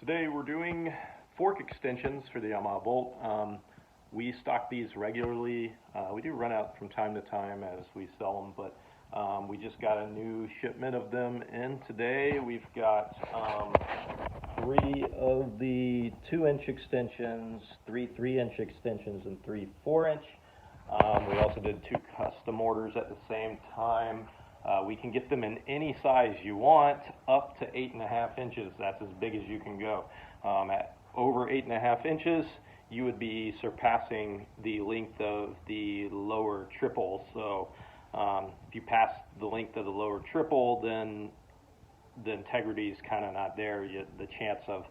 Today we're doing fork extensions for the Yamaha Bolt. We stock these regularly. We do run out from time to time as we sell them, but we just got a new shipment of them in today. We've got 3 of the 2-inch extensions, 3 3-inch extensions, and 3 4-inch. We also did 2 custom orders at the same time. We can get them in any size you want, up to 8.5 inches. That's as big as you can go. At over 8.5 inches, you would be surpassing the length of the lower triple. So if you pass the length of the lower triple, then the integrity is kind of not there. The chance of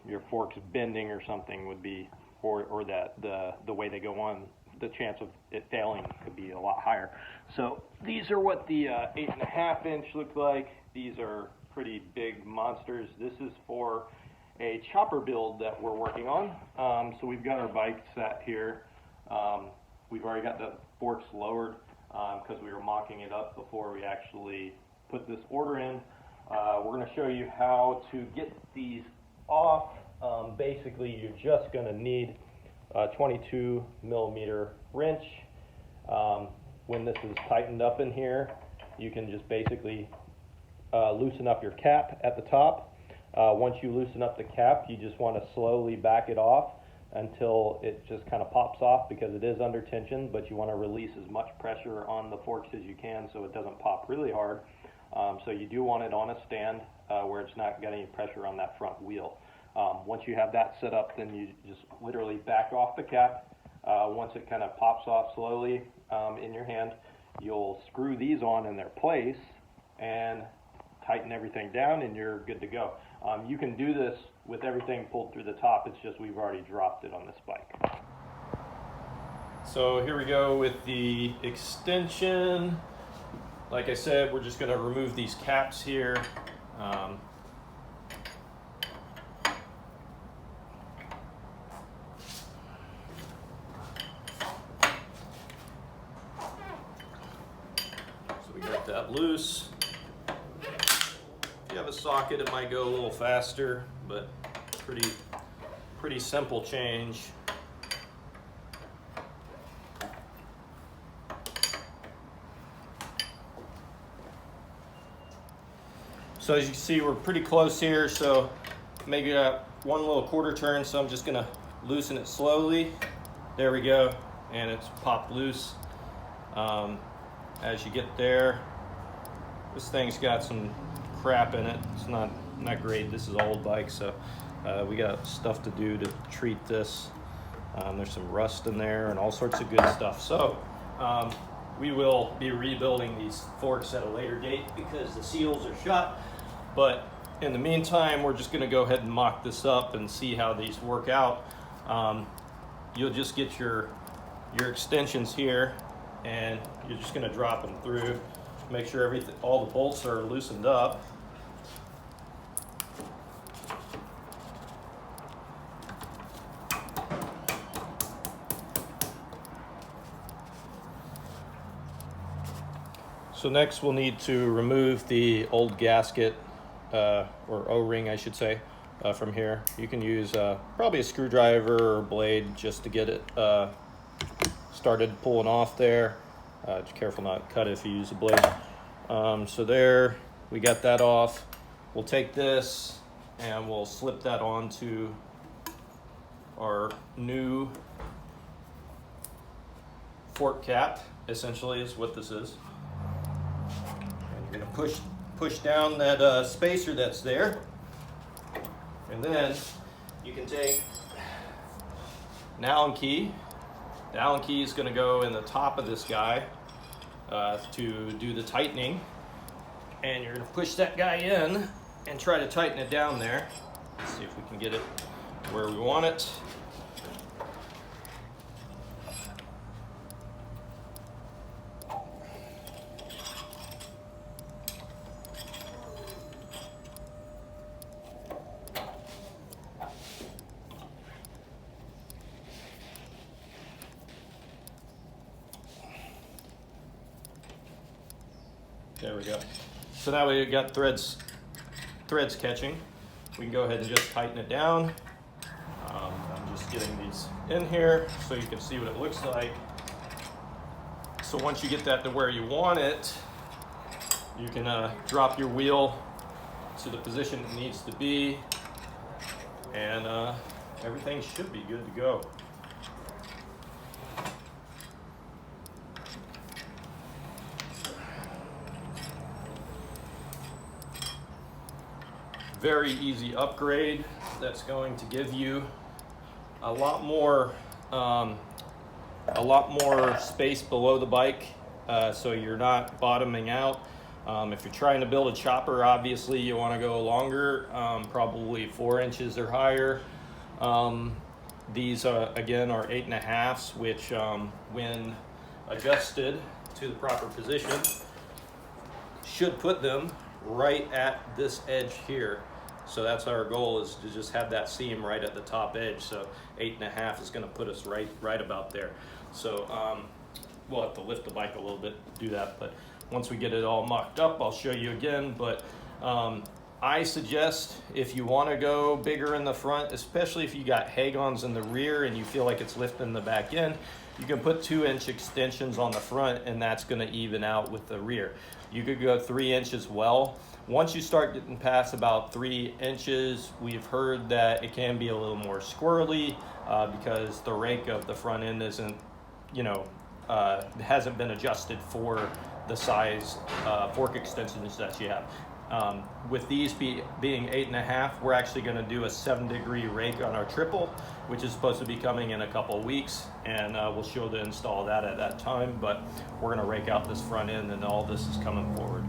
your forks bending or something would be, or that the way they go on, the chance of it failing could be a lot higher. So these are what the 8.5 inch look like. These are pretty big monsters. This is for a chopper build that we're working on. So we've got our bike set here. We've already got the forks lowered because we were mocking it up before we actually put this order in. We're going to show you how to get these off. Basically, you're just going to need a 22 millimeter wrench. When this is tightened up in here, you can just basically loosen up your cap at the top. Once you loosen up the cap, you just want to slowly back it off until it just kind of pops off, because it is under tension, but you want to release as much pressure on the forks as you can so it doesn't pop really hard. So you do want it on a stand where it's not got any pressure on that front wheel. Once you have that set up, then you just literally back off the cap. Once it kind of pops off slowly in your hand, you'll screw these on in their place and tighten everything down, and you're good to go. You can do this with everything pulled through the top. It's just we've already dropped it on this bike. So here we go with the extension. Like I said, we're just going to remove these caps here. So we got that loose. If you have a socket, it might go a little faster, but pretty simple change. So as you can see, we're pretty close here, so maybe got one little quarter turn, so I'm just gonna loosen it slowly. There we go, and it's popped loose. As you get there, this thing's got some crap in it. It's not great. This is an old bike, so we got stuff to do to treat this. There's some rust in there and all sorts of good stuff. So we will be rebuilding these forks at a later date because the seals are shot. But in the meantime, we're just going to go ahead and mock this up and see how these work out. You'll just get your extensions here, and you're just going to drop them through. Make sure all the bolts are loosened up. So next we'll need to remove the old gasket, or O-ring I should say, from here. You can use probably a screwdriver or blade just to get it started pulling off there. Just careful not to cut it if you use a blade. So there, we got that off. We'll take this and we'll slip that onto our new fork cap, essentially is what this is. You're going to push down that spacer that's there, and then you can take an Allen key. The Allen key is going to go in the top of this guy to do the tightening, and you're going to push that guy in and try to tighten it down there. Let's see if we can get it where we want it. There we go. So now we got threads catching. we can go ahead and just tighten it down. I'm just getting these in here so you can see what it looks like. So once you get that to where you want it, you can drop your wheel to the position it needs to be, and everything should be good to go. Very easy upgrade that's going to give you a lot more space below the bike, so you're not bottoming out. If you're trying to build a chopper, obviously you want to go longer, probably 4 inches or higher. These again are 8.5s, which when adjusted to the proper position should put them right at this edge here. So that's our goal, is to just have that seam right at the top edge. So 8.5 is going to put us right about there. So we'll have to lift the bike a little bit to do that, but once we get it all mocked up, I'll show you again. But I suggest, if you want to go bigger in the front, especially if you got Hagons in the rear and you feel like it's lifting the back end, you can put 2-inch extensions on the front, and that's going to even out with the rear. You could go 3 inches well. Once you start getting past about 3 inches, we've heard that it can be a little more squirrely because the rake of the front end isn't, hasn't been adjusted for the size fork extensions that you have. With these being 8.5, we're actually going to do a 7-degree rake on our triple, which is supposed to be coming in a couple of weeks, and we'll show the install that at that time. But we're going to rake out this front end, and all this is coming forward.